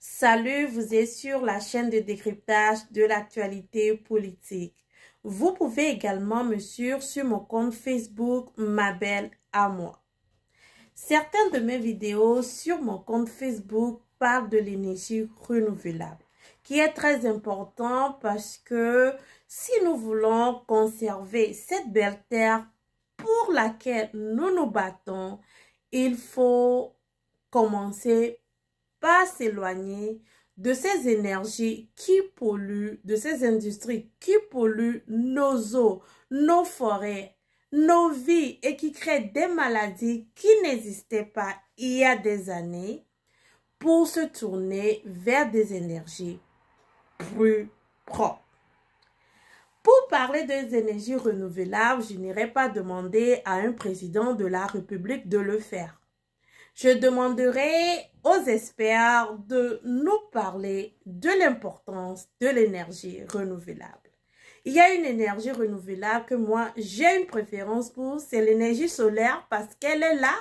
Salut, vous êtes sur la chaîne de décryptage de l'actualité politique. Vous pouvez également me suivre sur mon compte Facebook Ma Belle à moi. Certaines de mes vidéos sur mon compte Facebook parlent de l'énergie renouvelable, qui est très important parce que si nous voulons conserver cette belle terre pour laquelle nous nous battons, il faut commencer pas s'éloigner de ces énergies qui polluent, de ces industries qui polluent nos eaux, nos forêts, nos vies et qui créent des maladies qui n'existaient pas il y a des années pour se tourner vers des énergies plus propres. Pour parler des énergies renouvelables, je n'irai pas demander à un président de la République de le faire. Je demanderai aux experts de nous parler de l'importance de l'énergie renouvelable. Il y a une énergie renouvelable que moi, j'ai une préférence pour, c'est l'énergie solaire parce qu'elle est là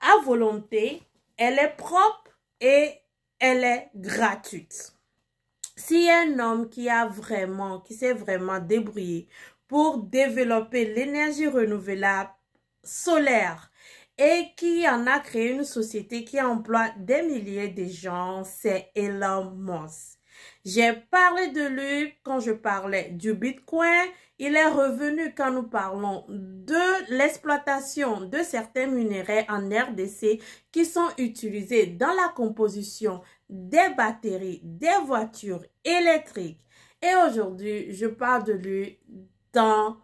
à volonté, elle est propre et elle est gratuite. S'il y a un homme qui s'est vraiment débrouillé pour développer l'énergie renouvelable solaire, et qui en a créé une société qui emploie des milliers de gens, c'est Elon Musk. J'ai parlé de lui quand je parlais du Bitcoin. Il est revenu quand nous parlons de l'exploitation de certains minéraux en RDC qui sont utilisés dans la composition des batteries, des voitures électriques. Et aujourd'hui, je parle de lui dans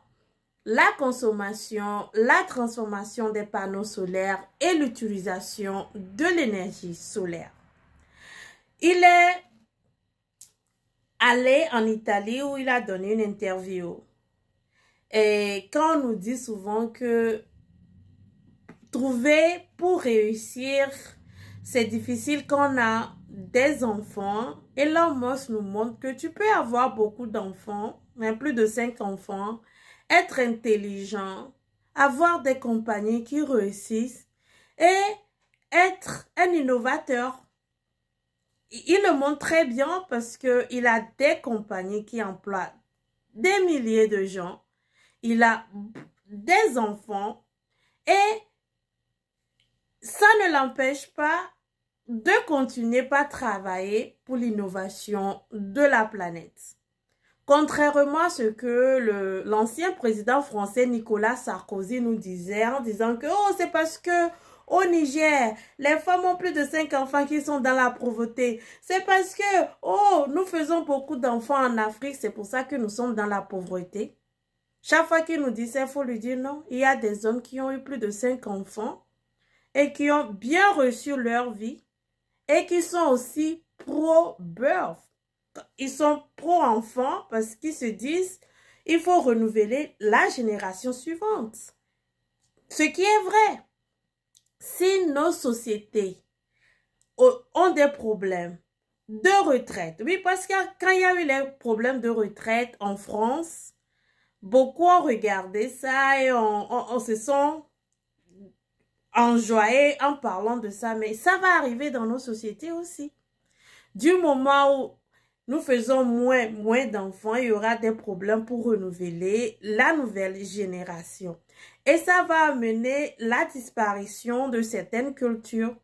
la consommation, la transformation des panneaux solaires et l'utilisation de l'énergie solaire. Il est allé en Italie où il a donné une interview. Et quand on nous dit souvent que trouver pour réussir, c'est difficile quand on a des enfants, Elon Musk nous montre que tu peux avoir beaucoup d'enfants, même plus de 5 enfants, être intelligent, avoir des compagnies qui réussissent et être un innovateur. Il le montre très bien parce qu'il a des compagnies qui emploient des milliers de gens. Il a des enfants et ça ne l'empêche pas de continuer à travailler pour l'innovation de la planète. Contrairement à ce que l'ancien président français Nicolas Sarkozy nous disait en disant que oh, c'est parce que au Niger, les femmes ont plus de 5 enfants qui sont dans la pauvreté. C'est parce que oh, nous faisons beaucoup d'enfants en Afrique, c'est pour ça que nous sommes dans la pauvreté. Chaque fois qu'il nous dit ça, il faut lui dire non. Il y a des hommes qui ont eu plus de 5 enfants et qui ont bien reçu leur vie et qui sont aussi pro-birth. Ils sont pro-enfants parce qu'ils se disent il faut renouveler la génération suivante. Ce qui est vrai. Si nos sociétés ont des problèmes de retraite, oui, parce que quand il y a eu les problèmes de retraite en France, beaucoup ont regardé ça et on se sont enjoyés en parlant de ça, mais ça va arriver dans nos sociétés aussi. Du moment où nous faisons moins d'enfants, il y aura des problèmes pour renouveler la nouvelle génération. Et ça va amener la disparition de certaines cultures.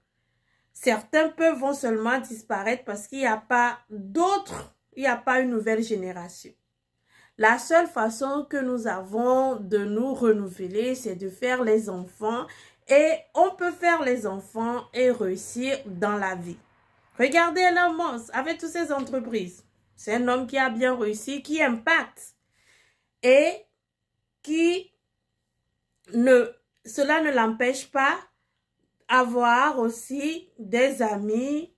Certains peuples vont seulement disparaître parce qu'il n'y a pas d'autres, il n'y a pas une nouvelle génération. La seule façon que nous avons de nous renouveler, c'est de faire les enfants. Et on peut faire les enfants et réussir dans la vie. Regardez Elon Musk avec toutes ces entreprises. C'est un homme qui a bien réussi, qui impacte et cela ne l'empêche pas d'avoir aussi des amis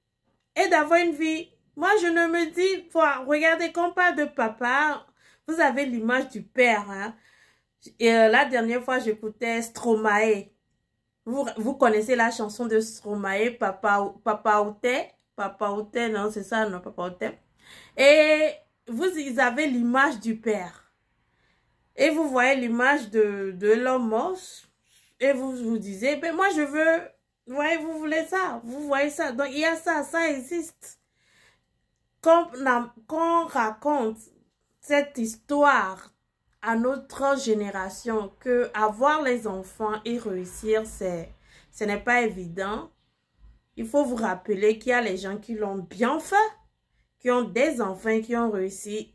et d'avoir une vie. Moi, je ne me dis, regardez, quand on parle de papa, vous avez l'image du père. Hein? Et la dernière fois, j'écoutais Stromae. Vous connaissez la chanson de Stromae, Papa Outé, non, c'est ça, non, Papa Outé. Et vous avez l'image du père. Et vous voyez l'image de l'homme moche. Et vous vous disiez, ben moi je veux Ouais, vous voulez ça, vous voyez ça. Donc, il y a ça, ça existe. Qu'on raconte cette histoire à notre génération, que avoir les enfants et réussir, ce n'est pas évident. Il faut vous rappeler qu'il y a les gens qui l'ont bien fait, qui ont des enfants qui ont réussi.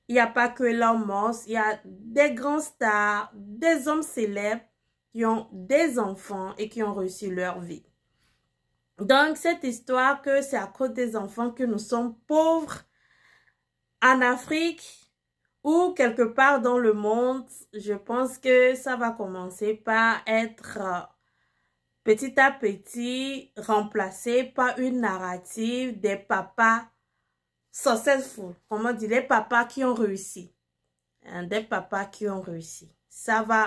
Il n'y a pas que Elon Musk, il y a des grands stars, des hommes célèbres qui ont des enfants et qui ont réussi leur vie. Donc, cette histoire que c'est à cause des enfants que nous sommes pauvres en Afrique ou quelque part dans le monde, je pense que ça va commencer par être petit à petit remplacé par une narrative des papas successful, comment dire, les papas qui ont réussi, hein, des papas qui ont réussi.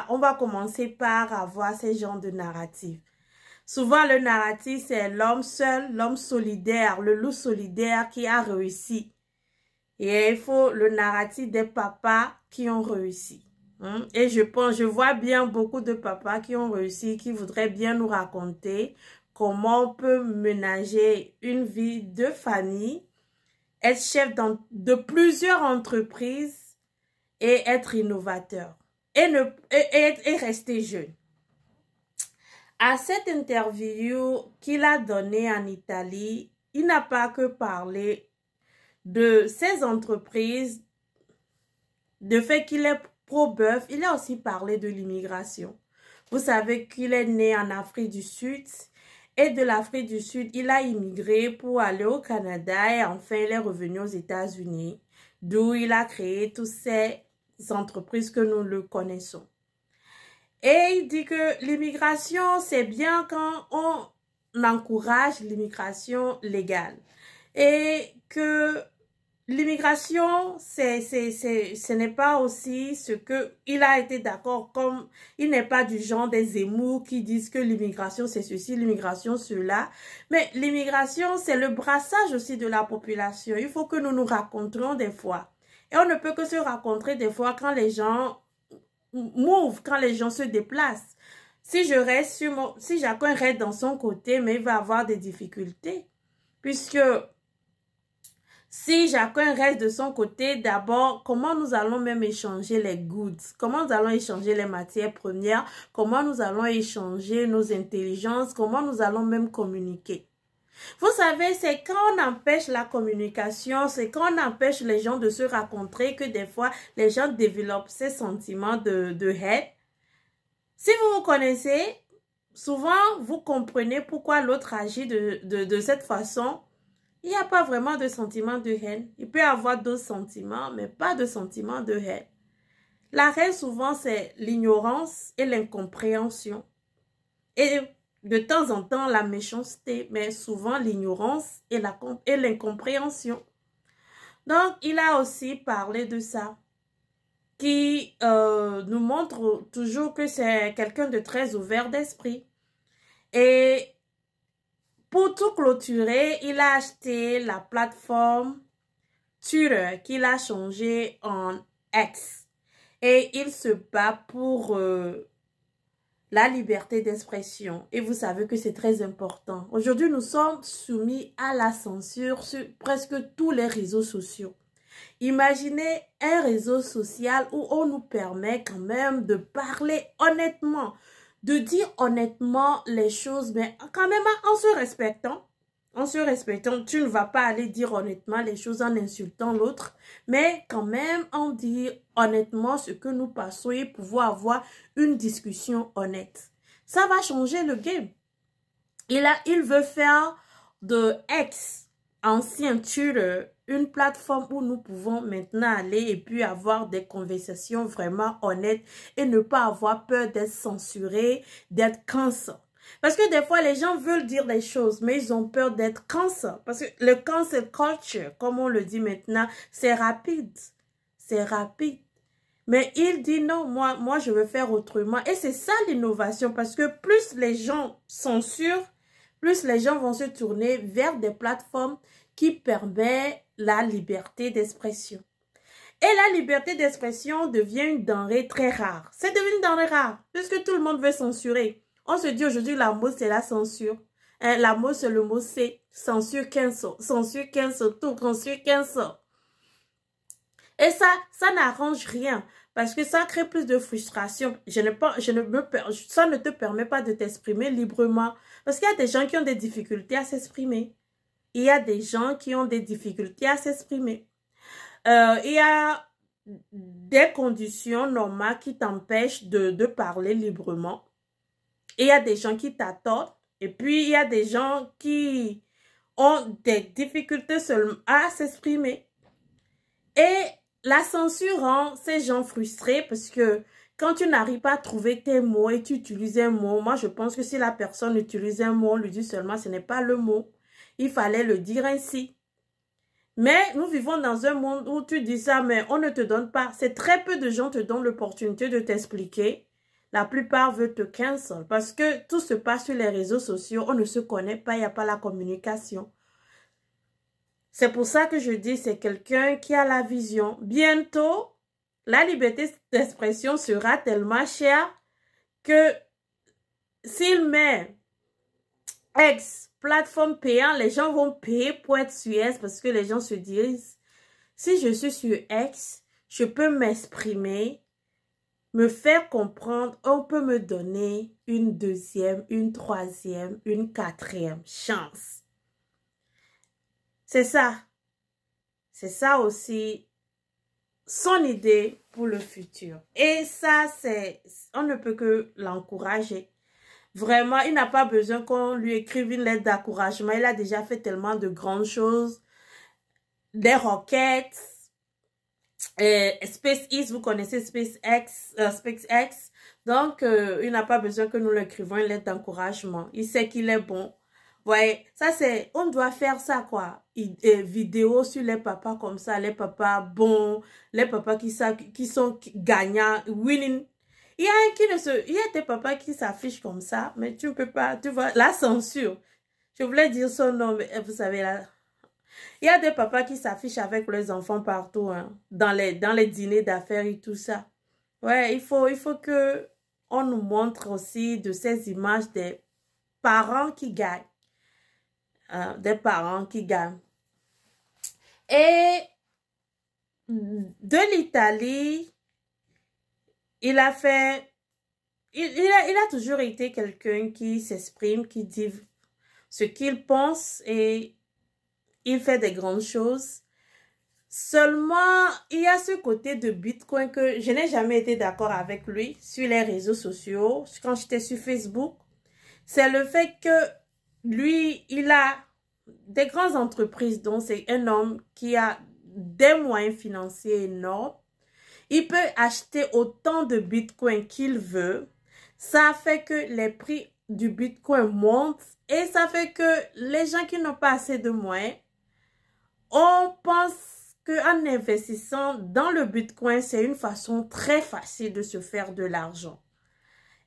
On va commencer par avoir ces genres de narratifs. Souvent, le narratif, c'est l'homme seul, l'homme solidaire, le loup solidaire qui a réussi. Et il faut le narratif des papas qui ont réussi. Hein? Et je vois bien beaucoup de papas qui ont réussi, qui voudraient bien nous raconter comment on peut ménager une vie de famille, être chef de plusieurs entreprises et être innovateur et rester jeune. À cette interview qu'il a donnée en Italie, il n'a pas que parlé de ses entreprises, de fait qu'il est pro-bœuf, il a aussi parlé de l'immigration. Vous savez qu'il est né en Afrique du Sud et de l'Afrique du Sud, il a immigré pour aller au Canada et enfin il est revenu aux États-Unis, d'où il a créé toutes ces entreprises que nous le connaissons. Et il dit que l'immigration, c'est bien quand on encourage l'immigration légale. Et que l'immigration, ce n'est pas aussi ce que il a été d'accord, comme il n'est pas du genre des Zemmour qui disent que l'immigration c'est ceci, l'immigration cela. Mais l'immigration, c'est le brassage aussi de la population. Il faut que nous nous rencontrions des fois. Et on ne peut que se rencontrer des fois quand les gens move, quand les gens se déplacent. Si chacun reste dans son côté, mais il va avoir des difficultés. Puisque si chacun reste de son côté, d'abord, comment nous allons même échanger les goods? Comment nous allons échanger les matières premières? Comment nous allons échanger nos intelligences? Comment nous allons même communiquer? Vous savez, c'est quand on empêche la communication, c'est quand on empêche les gens de se rencontrer que des fois, les gens développent ces sentiments de haine. Si vous vous connaissez, souvent, vous comprenez pourquoi l'autre agit de cette façon. Il n'y a pas vraiment de sentiment de haine. Il peut y avoir d'autres sentiments, mais pas de sentiment de haine. La haine, souvent, c'est l'ignorance et l'incompréhension. Et de temps en temps, la méchanceté, mais souvent l'ignorance et l'incompréhension. Donc, il a aussi parlé de ça, qui nous montre toujours que c'est quelqu'un de très ouvert d'esprit. Et pour tout clôturer, il a acheté la plateforme Twitter qu'il a changé en X. Et il se bat pour la liberté d'expression. Et vous savez que c'est très important. Aujourd'hui, nous sommes soumis à la censure sur presque tous les réseaux sociaux. Imaginez un réseau social où on nous permet quand même de parler honnêtement, de dire honnêtement les choses, mais quand même en se respectant. En se respectant, tu ne vas pas aller dire honnêtement les choses en insultant l'autre, mais quand même en dire honnêtement ce que nous passons et pouvoir avoir une discussion honnête. Ça va changer le game. Il veut faire de X, ancien Twitter, une plateforme où nous pouvons maintenant aller et puis avoir des conversations vraiment honnêtes et ne pas avoir peur d'être censuré, d'être cancel. Parce que des fois, les gens veulent dire des choses, mais ils ont peur d'être cancel. Parce que le cancel culture, comme on le dit maintenant, c'est rapide. C'est rapide. Mais il dit non, moi je veux faire autrement. Et c'est ça l'innovation, parce que plus les gens censurent, plus les gens vont se tourner vers des plateformes qui permettent la liberté d'expression. Et la liberté d'expression devient une denrée très rare. C'est devenu une denrée rare, puisque tout le monde veut censurer. On se dit aujourd'hui, la mode, c'est la censure. Hein, la mode, c'est le mot C. Censure cancel. Censure cancel. Tout. Censure cancel. Et ça n'arrange rien. Parce que ça crée plus de frustration. Ça ne te permet pas de t'exprimer librement. Parce qu'il y a des gens qui ont des difficultés à s'exprimer. Il y a des gens qui ont des difficultés à s'exprimer. Il y a des conditions normales qui t'empêchent de parler librement. Il y a des gens qui t'attendent. Et puis, il y a des gens qui ont des difficultés seulement à s'exprimer. Et la censure rend ces gens frustrés parce que quand tu n'arrives pas à trouver tes mots et tu utilises un mot, moi je pense que si la personne utilise un mot, on lui dit seulement ce n'est pas le mot. Il fallait le dire ainsi. Mais nous vivons dans un monde où tu dis ça, mais on ne te donne pas. C'est très peu de gens te donnent l'opportunité de t'expliquer. La plupart veulent te cancel parce que tout se passe sur les réseaux sociaux. On ne se connaît pas, il n'y a pas la communication. C'est pour ça que je dis, c'est quelqu'un qui a la vision. Bientôt, la liberté d'expression sera tellement chère que s'il met X, plateforme payante, les gens vont payer pour être sur X parce que les gens se disent, si je suis sur X, je peux m'exprimer, me faire comprendre, on peut me donner une deuxième, une troisième, une quatrième chance. C'est ça. C'est ça aussi son idée pour le futur. Et ça, on ne peut que l'encourager. Vraiment, il n'a pas besoin qu'on lui écrive une lettre d'encouragement. Il a déjà fait tellement de grandes choses. Des roquettes. SpaceX, vous connaissez SpaceX. Donc, il n'a pas besoin que nous lui écrivions une lettre d'encouragement. Il sait qu'il est bon. Ouais, ça c'est, on doit faire ça quoi. Vidéo sur les papas comme ça, les papas bons, les papas qui sont gagnants, winning. Il y a des papas qui s'affichent comme ça, mais tu ne peux pas, tu vois, la censure. Je voulais dire son nom, mais vous savez là. Il y a des papas qui s'affichent avec leurs enfants partout, hein, dans les dîners d'affaires et tout ça. Ouais, il faut que on nous montre aussi de ces images des parents qui gagnent. Des parents qui gagnent. Et de l'Italie, il a toujours été quelqu'un qui s'exprime, qui dit ce qu'il pense et il fait des grandes choses. Seulement, il y a ce côté de Bitcoin que je n'ai jamais été d'accord avec lui sur les réseaux sociaux, quand j'étais sur Facebook. C'est le fait que lui, il a des grandes entreprises, donc c'est un homme qui a des moyens financiers énormes. Il peut acheter autant de Bitcoin qu'il veut. Ça fait que les prix du Bitcoin montent et ça fait que les gens qui n'ont pas assez de moyens, on pense qu'en investissant dans le Bitcoin, c'est une façon très facile de se faire de l'argent.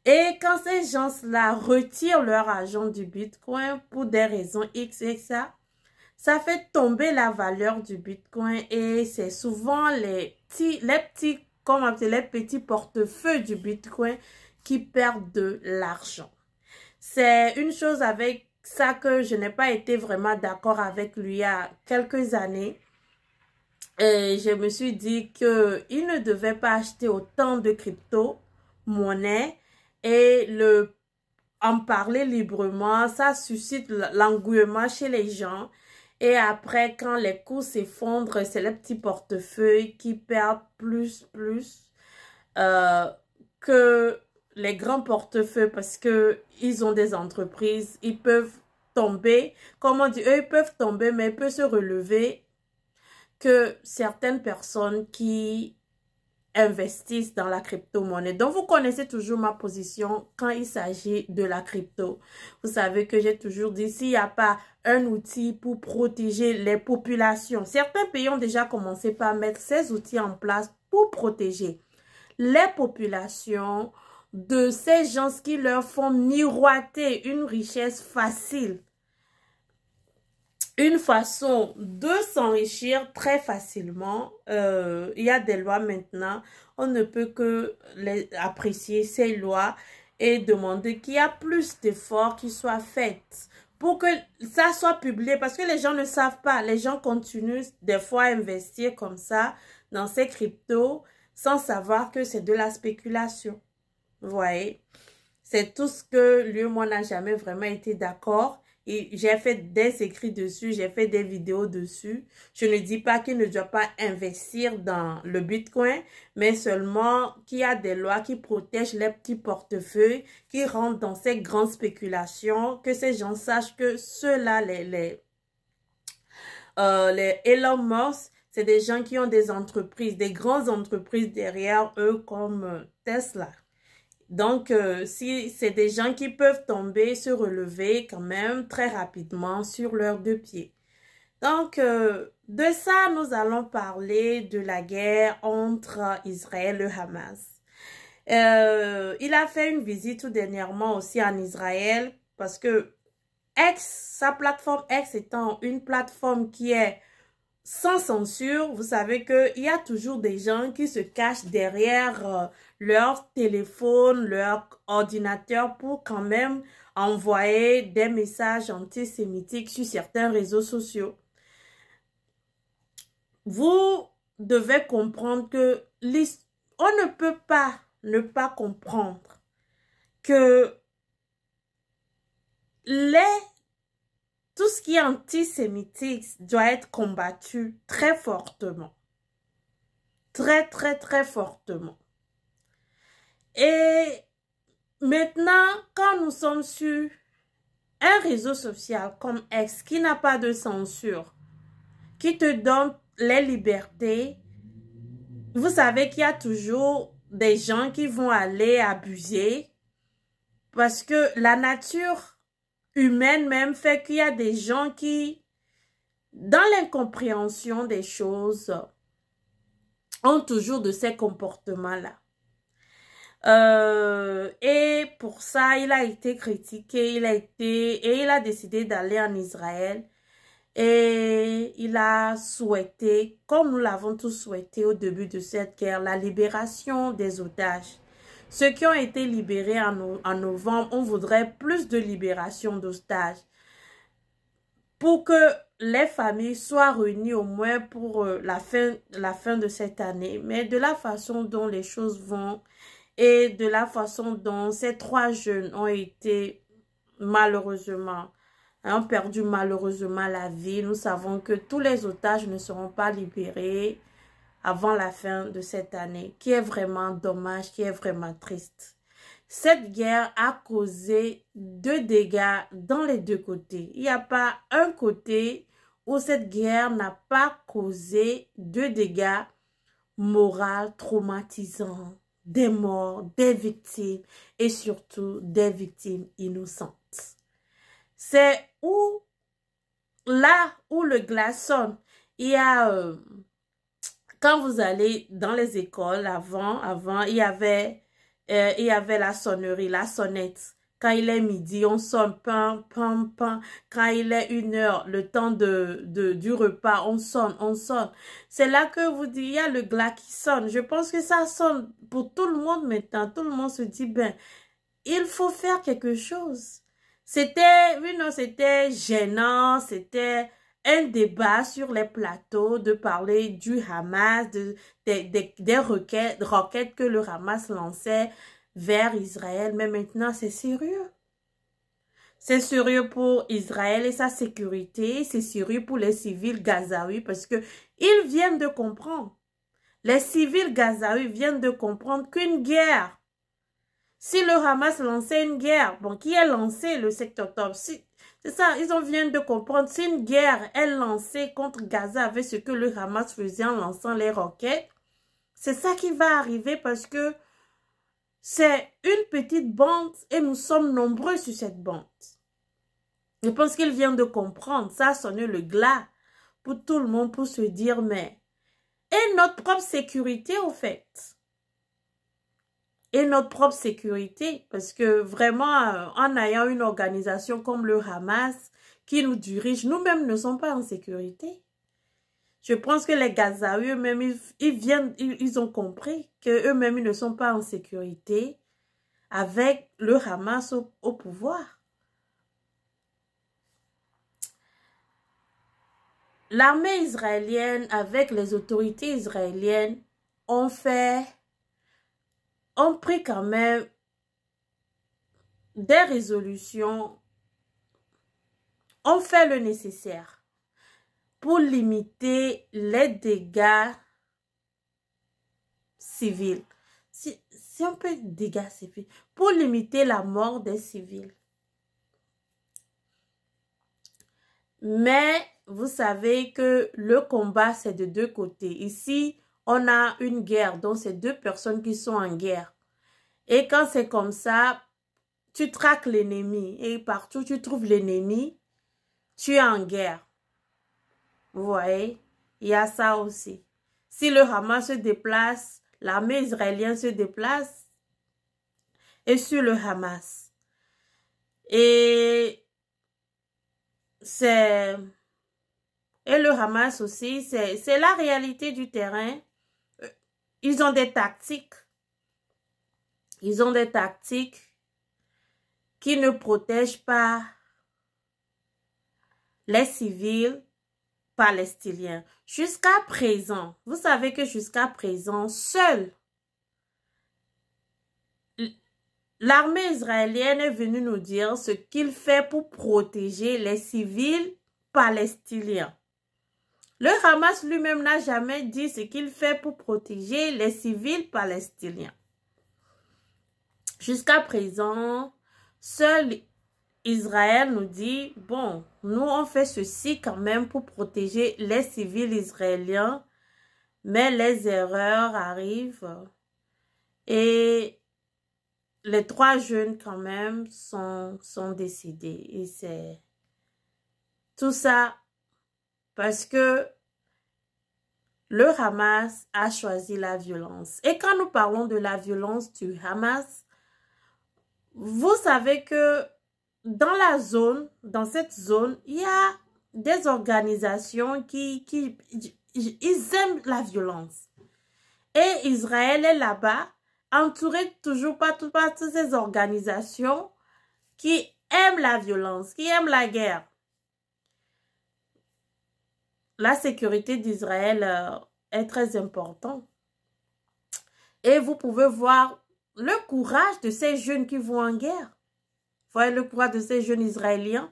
Et quand ces gens-là retirent leur argent du Bitcoin pour des raisons X et ça fait tomber la valeur du Bitcoin et c'est souvent les petits portefeuilles du Bitcoin qui perdent de l'argent. C'est une chose avec ça que je n'ai pas été vraiment d'accord avec lui il y a quelques années. Et je me suis dit qu'il ne devait pas acheter autant de crypto-monnaies et en parler librement, ça suscite l'engouement chez les gens. Et après, quand les coûts s'effondrent, c'est les petits portefeuilles qui perdent plus que les grands portefeuilles parce que ils ont des entreprises, ils peuvent tomber. Comme on dit, eux, ils peuvent tomber, mais ils peuvent se relever que certaines personnes qui investissent dans la crypto-monnaie. Donc, vous connaissez toujours ma position quand il s'agit de la crypto. Vous savez que j'ai toujours dit, s'il n'y a pas un outil pour protéger les populations, certains pays ont déjà commencé par mettre ces outils en place pour protéger les populations de ces gens qui leur font miroiter une richesse facile. Une façon de s'enrichir très facilement. Il y a des lois maintenant. On ne peut que apprécier ces lois. et demander qu'il y a plus d'efforts qui soient faits pour que ça soit publié, parce que les gens ne savent pas. Les gens continuent des fois à investir comme ça dans ces cryptos sans savoir que c'est de la spéculation. Vous voyez? C'est tout ce que lui et moi n'a jamais vraiment été d'accord. Et j'ai fait des écrits dessus, j'ai fait des vidéos dessus. Je ne dis pas qu'il ne doit pas investir dans le Bitcoin, mais seulement qu'il y a des lois qui protègent les petits portefeuilles, qui rentrent dans ces grandes spéculations, que ces gens sachent que ceux-là, les Elon Musk, c'est des gens qui ont des entreprises, des grandes entreprises derrière eux comme Tesla. Donc, si c'est des gens qui peuvent tomber, se relever quand même très rapidement sur leurs deux pieds. Donc, de ça, nous allons parler de la guerre entre Israël et le Hamas. Il a fait une visite tout dernièrement aussi en Israël parce que sa plateforme X étant une plateforme qui est sans censure, vous savez qu'il y a toujours des gens qui se cachent derrière leur téléphone, leur ordinateur pour quand même envoyer des messages antisémitiques sur certains réseaux sociaux. Vous devez comprendre que on ne peut pas ne pas comprendre que tout ce qui est antisémitique doit être combattu très fortement. Très, très, très fortement. Et maintenant, quand nous sommes sur un réseau social comme X, qui n'a pas de censure, qui te donne les libertés, vous savez qu'il y a toujours des gens qui vont aller abuser parce que la nature humaine même fait qu'il y a des gens qui, dans l'incompréhension des choses, ont toujours de ces comportements-là. Et pour ça, il a été critiqué, il a décidé d'aller en Israël et il a souhaité, comme nous l'avons tous souhaité au début de cette guerre, la libération des otages. Ceux qui ont été libérés en novembre, on voudrait plus de libération d'otages pour que les familles soient réunies au moins pour la fin de cette année. Mais de la façon dont les choses vont et de la façon dont ces 3 jeunes ont été malheureusement, ont perdu malheureusement la vie, nous savons que tous les otages ne seront pas libérés avant la fin de cette année, qui est vraiment dommage, qui est vraiment triste. Cette guerre a causé 2 dégâts dans les 2 côtés. Il n'y a pas un côté où cette guerre n'a pas causé 2 dégâts moraux traumatisants, des morts, des victimes et surtout des victimes innocentes. C'est là où le glaçon, il y a... quand vous allez dans les écoles, avant, il y avait la sonnerie, la sonnette. Quand il est midi, on sonne, pam, pam, pam. Quand il est 1h, le temps du repas, on sonne, on sonne. C'est là que vous dites, il y a le glas qui sonne. Je pense que ça sonne pour tout le monde maintenant. Tout le monde se dit, ben, il faut faire quelque chose. C'était gênant, c'était un débat sur les plateaux de parler du Hamas, des roquettes que le Hamas lançait vers Israël. Mais maintenant, c'est sérieux. C'est sérieux pour Israël et sa sécurité. C'est sérieux pour les civils gazaouis parce que ils viennent de comprendre. Les civils gazaouis viennent de comprendre qu'une guerre, si le Hamas lançait une guerre, bon, qui est lancée le 7 octobre, c'est ça, ils viennent de comprendre, si une guerre est lancée contre Gaza avec ce que le Hamas faisait en lançant les roquettes, c'est ça qui va arriver parce que c'est une petite bande et nous sommes nombreux sur cette bande. Je pense qu'ils viennent de comprendre, ça a sonné le glas pour tout le monde pour se dire, mais, et notre propre sécurité au fait. Et notre propre sécurité, parce que vraiment, en ayant une organisation comme le Hamas qui nous dirige, nous-mêmes ne sommes pas en sécurité. Je pense que les Gazaouis eux-mêmes, ils ont compris qu'eux-mêmes, ils ne sont pas en sécurité avec le Hamas au pouvoir. L'armée israélienne, avec les autorités israéliennes, ont pris quand même des résolutions, ont fait le nécessaire pour limiter les dégâts civils. Si on peut dégâts civils, pour limiter la mort des civils. Mais vous savez que le combat, c'est de deux côtés. Ici, on a une guerre, donc c'est deux personnes qui sont en guerre. Et quand c'est comme ça, tu traques l'ennemi. Et partout, tu trouves l'ennemi, tu es en guerre. Vous voyez, il y a ça aussi. Si le Hamas se déplace, l'armée israélienne se déplace et sur le Hamas. Et le Hamas aussi, c'est la réalité du terrain. Ils ont des tactiques. Ils ont des tactiques qui ne protègent pas les civils palestiniens. Jusqu'à présent, vous savez que jusqu'à présent, seule l'armée israélienne est venue nous dire ce qu'il fait pour protéger les civils palestiniens. Le Hamas lui-même n'a jamais dit ce qu'il fait pour protéger les civils palestiniens. Jusqu'à présent, seul Israël nous dit, bon, nous on fait ceci quand même pour protéger les civils israéliens, mais les erreurs arrivent et les 3 jeunes quand même sont décédés. Et c'est tout ça parce que le Hamas a choisi la violence. Et quand nous parlons de la violence du Hamas, vous savez que dans la zone, dans cette zone, il y a des organisations qui ils aiment la violence. Et Israël est là-bas, entouré toujours par toutes ces organisations qui aiment la violence, qui aiment la guerre. La sécurité d'Israël est très importante. Et vous pouvez voir le courage de ces jeunes qui vont en guerre. Vous voyez le courage de ces jeunes Israéliens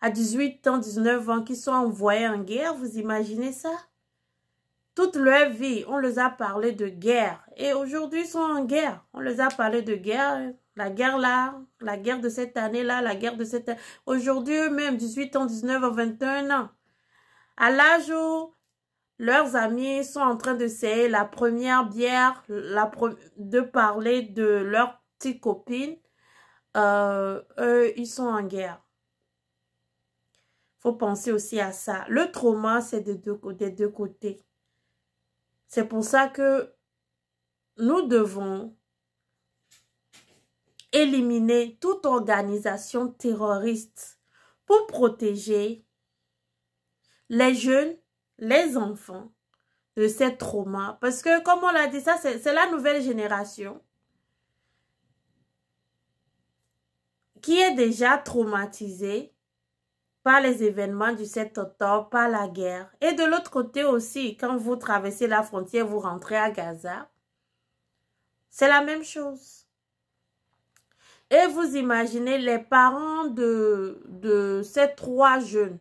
à 18 ans, 19 ans qui sont envoyés en guerre. Vous imaginez ça? Toute leur vie, on les a parlé de guerre. Et aujourd'hui, ils sont en guerre. On les a parlé de guerre. La guerre là, la guerre de cette année-là, la guerre de cette année. Aujourd'hui, eux-mêmes, 18 ans, 19 ans, 21 ans. À l'âge où leurs amis sont en train de s'essayer la première bière, de parler de leur petite copine, eux, ils sont en guerre. Faut penser aussi à ça. Le trauma, c'est des deux côtés. C'est pour ça que nous devons éliminer toute organisation terroriste pour protéger les jeunes, les enfants de ces traumas. Parce que, comme on l'a dit, ça c'est la nouvelle génération qui est déjà traumatisée par les événements du 7 octobre, par la guerre. Et de l'autre côté aussi, quand vous traversez la frontière, vous rentrez à Gaza, c'est la même chose. Et vous imaginez les parents de ces 3 jeunes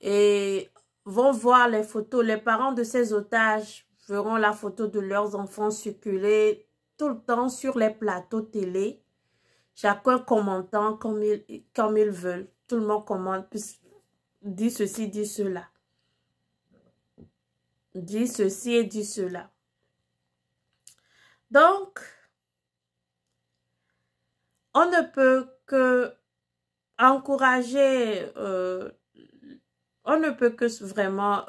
et vont voir les photos. Les parents de ces otages verront la photo de leurs enfants circuler tout le temps sur les plateaux télé. Chacun commentant comme ils veulent. Tout le monde commente, dit ceci, dit cela. Dit ceci et dit cela. Donc, on ne peut que encourager, on ne peut que vraiment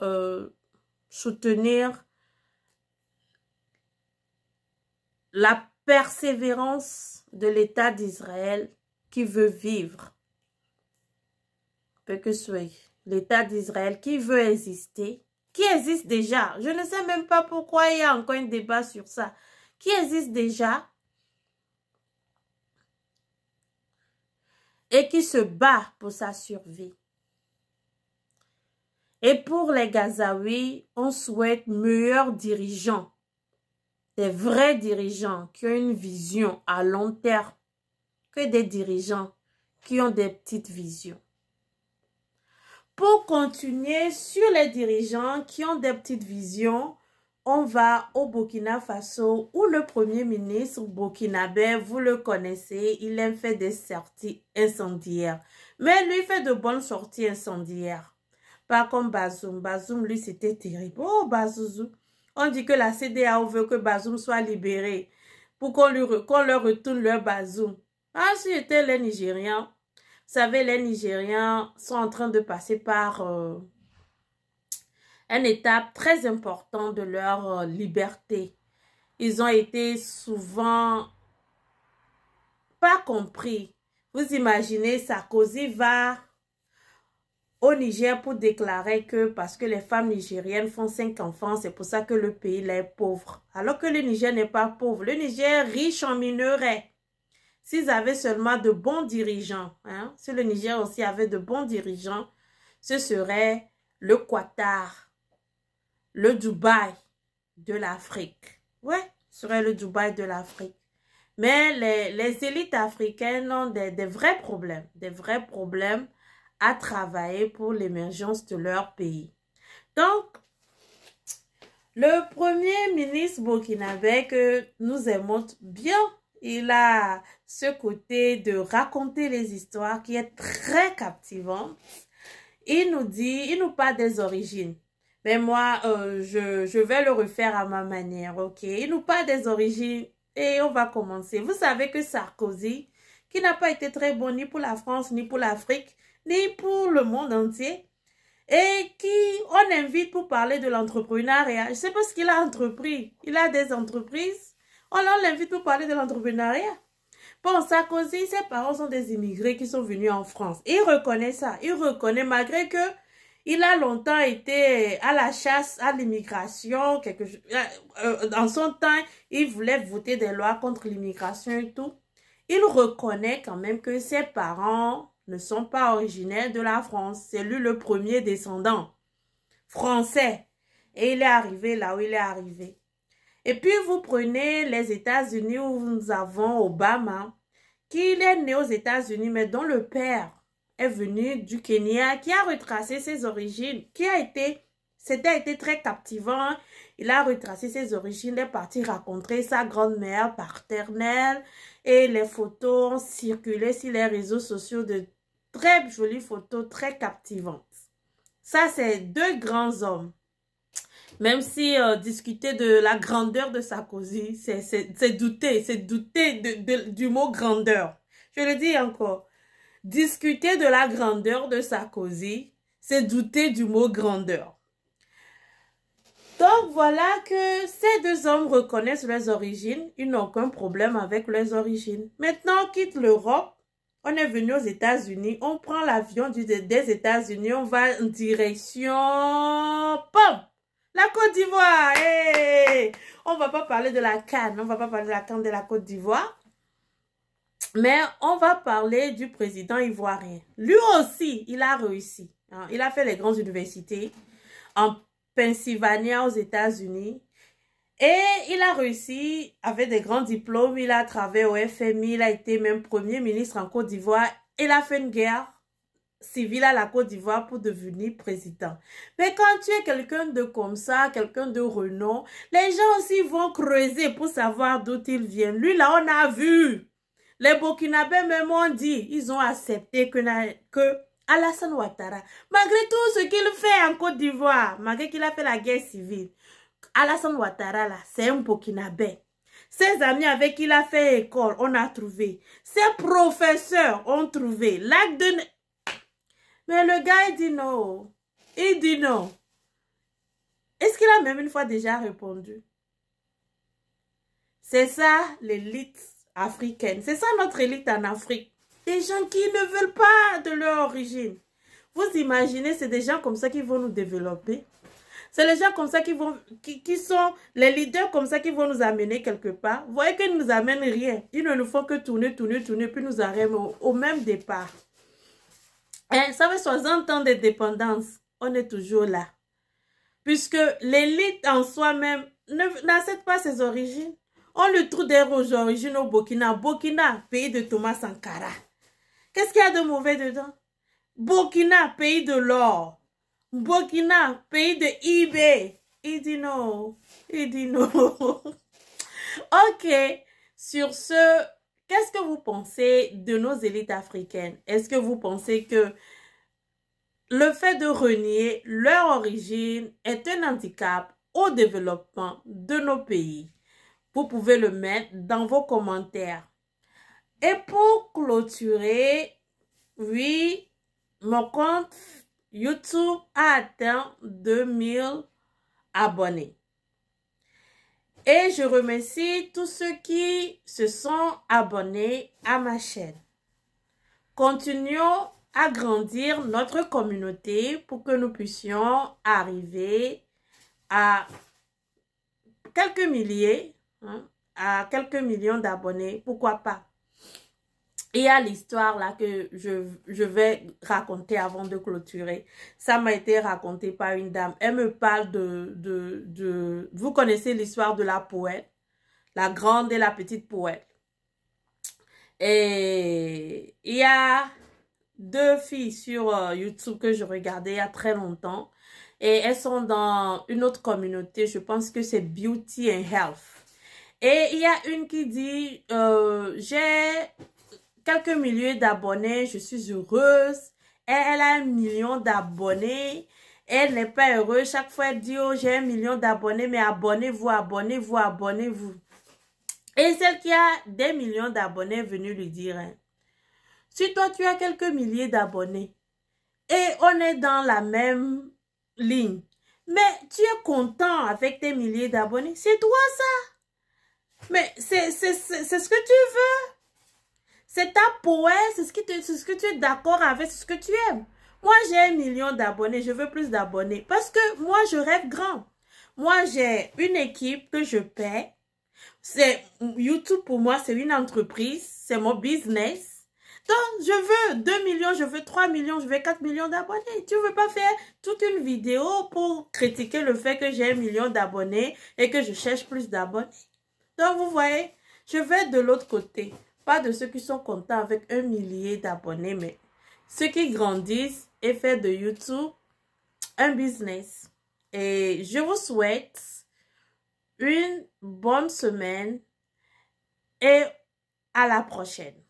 soutenir la persévérance de l'État d'Israël qui veut vivre. Peu que soit l'État d'Israël qui veut exister, qui existe déjà. Je ne sais même pas pourquoi il y a encore un débat sur ça. Qui existe déjà et qui se bat pour sa survie. Et pour les Gazaouis, on souhaite meilleurs dirigeants, des vrais dirigeants qui ont une vision à long terme, que des dirigeants qui ont des petites visions. Pour continuer sur les dirigeants qui ont des petites visions, on va au Burkina Faso où le premier ministre burkinabé, vous le connaissez, il aime faire des sorties incendiaires. Mais lui fait de bonnes sorties incendiaires. Pas comme Bazoum. Bazoum, lui, c'était terrible. Oh, Bazouzou. On dit que la CEDEAO veut que Bazoum soit libéré pour qu'on leur retourne leur Bazoum. Ah, si j'étais les Nigérians, vous savez, les Nigérians sont en train de passer par une étape très importante de leur liberté. Ils ont été souvent pas compris. Vous imaginez, Sarkozy va au Niger pour déclarer que parce que les femmes nigériennes font 5 enfants, c'est pour ça que le pays là est pauvre. Alors que le Niger n'est pas pauvre. Le Niger est riche en minerais. S'ils avaient seulement de bons dirigeants, hein, si le Niger aussi avait de bons dirigeants, ce serait le Qatar, le Dubaï de l'Afrique. Ouais, ce serait le Dubaï de l'Afrique. Mais les élites africaines ont des vrais problèmes à travailler pour l'émergence de leur pays. Donc, le premier ministre burkinabé que nous aimons bien, il a ce côté de raconter les histoires qui est très captivant. Il nous parle des origines. Mais moi, je vais le refaire à ma manière, ok? Il nous parle des origines et on va commencer. Vous savez que Sarkozy, qui n'a pas été très bon ni pour la France, ni pour l'Afrique, ni pour le monde entier, et qui on invite pour parler de l'entrepreneuriat. Je ne sais pas ce qu'il a entrepris. Il a des entreprises. On l'invite pour parler de l'entrepreneuriat. Bon, Sarkozy, ses parents sont des immigrés qui sont venus en France. Il reconnaît ça. Il reconnaît malgré que il a longtemps été à la chasse à l'immigration. Dans son temps, il voulait voter des lois contre l'immigration et tout. Il reconnaît quand même que ses parents ne sont pas originaires de la France. C'est lui le premier descendant français. Et il est arrivé là où il est arrivé. Et puis vous prenez les États-Unis où nous avons Obama, qui est né aux États-Unis, mais dont le père est venu du Kenya, qui a retracé ses origines, c'était été très captivant. Hein? Il a retracé ses origines, il est parti raconter sa grand-mère paternelle et les photos ont circulé sur les réseaux sociaux de très jolies photos, très captivantes. Ça, c'est deux grands hommes. Même si discuter de la grandeur de Sarkozy, c'est douter du mot grandeur. Je le dis encore. Discuter de la grandeur de Sarkozy, c'est douter du mot grandeur. Donc voilà que ces deux hommes reconnaissent leurs origines. Ils n'ont aucun problème avec leurs origines. Maintenant, on quitte l'Europe. On est venu aux États-Unis. On prend l'avion des États-Unis. On va en direction... Pom! La Côte d'Ivoire. Hey! On ne va pas parler de la CAN. On ne va pas parler de la CAN de la Côte d'Ivoire. Mais on va parler du président ivoirien. Lui aussi, il a réussi. Hein? Il a fait les grandes universités en Pennsylvanie aux États-Unis. Et il a réussi avec des grands diplômes. Il a travaillé au FMI. Il a été même premier ministre en Côte d'Ivoire. Il a fait une guerre civile à la Côte d'Ivoire pour devenir président. Mais quand tu es quelqu'un de comme ça, quelqu'un de renom, les gens aussi vont creuser pour savoir d'où il vient. Lui, là, on a vu. Les Burkinabés même ont dit, ils ont accepté que Alassane Ouattara, malgré tout ce qu'il fait en Côte d'Ivoire, malgré qu'il a fait la guerre civile, Alassane Ouattara, là, c'est un Burkinabé. Ses amis avec qui il a fait école, on a trouvé. Ses professeurs ont trouvé. L'acte de... Mais le gars, il dit non. Il dit non. Est-ce qu'il a même une fois déjà répondu? C'est ça, l'élite africaine. C'est ça notre élite en Afrique. Des gens qui ne veulent pas de leur origine. Vous imaginez, c'est des gens comme ça qui vont nous développer. C'est les gens comme ça qui sont les leaders comme ça qui vont nous amener quelque part. Vous voyez qu'ils ne nous amènent rien. Ils ne nous font que tourner, tourner, tourner, puis nous arrivent au même départ. Hein, ça fait 60 ans de dépendance. On est toujours là. Puisque l'élite en soi-même n'accepte pas ses origines. On lui trouve des origines au Burkina. Burkina, pays de Thomas Sankara. Qu'est-ce qu'il y a de mauvais dedans? Burkina, pays de l'or. Burkina, pays de eBay. Il dit non. Il dit non. Ok. Sur ce, qu'est-ce que vous pensez de nos élites africaines? Est-ce que vous pensez que le fait de renier leur origine est un handicap au développement de nos pays? Vous pouvez le mettre dans vos commentaires. Et pour clôturer, oui, mon compte YouTube a atteint 2000 abonnés. Et je remercie tous ceux qui se sont abonnés à ma chaîne. Continuons à grandir notre communauté pour que nous puissions arriver à quelques milliers, à quelques millions d'abonnés, pourquoi pas. Il y a l'histoire là que je vais raconter avant de clôturer. Ça m'a été raconté par une dame. Elle me parle de... Vous connaissez l'histoire de la poète, la grande et la petite poète. Et il y a deux filles sur YouTube que je regardais il y a très longtemps. Et elles sont dans une autre communauté. Je pense que c'est Beauty and Health. Et il y a une qui dit, j'ai quelques milliers d'abonnés, je suis heureuse. Elle a 1 million d'abonnés. Elle n'est pas heureuse. Chaque fois, elle dit, oh, j'ai 1 million d'abonnés, mais abonnez-vous, abonnez-vous, abonnez-vous. Et celle qui a des millions d'abonnés est venue lui dire, hein, si toi, tu as quelques milliers d'abonnés et on est dans la même ligne, mais tu es content avec tes milliers d'abonnés, c'est toi ça. Mais c'est ce que tu veux. C'est ta poète, c'est ce que tu es d'accord avec, c'est ce que tu aimes. Moi, j'ai 1 million d'abonnés, je veux plus d'abonnés parce que moi, je rêve grand. Moi, j'ai une équipe que je paie. YouTube pour moi, c'est une entreprise, c'est mon business. Donc, je veux 2 millions, je veux 3 millions, je veux 4 millions d'abonnés. Tu ne veux pas faire toute une vidéo pour critiquer le fait que j'ai 1 million d'abonnés et que je cherche plus d'abonnés. Donc, vous voyez, je vais de l'autre côté. Pas de ceux qui sont contents avec 1 millier d'abonnés, mais ceux qui grandissent et font de YouTube un business. Et je vous souhaite une bonne semaine et à la prochaine.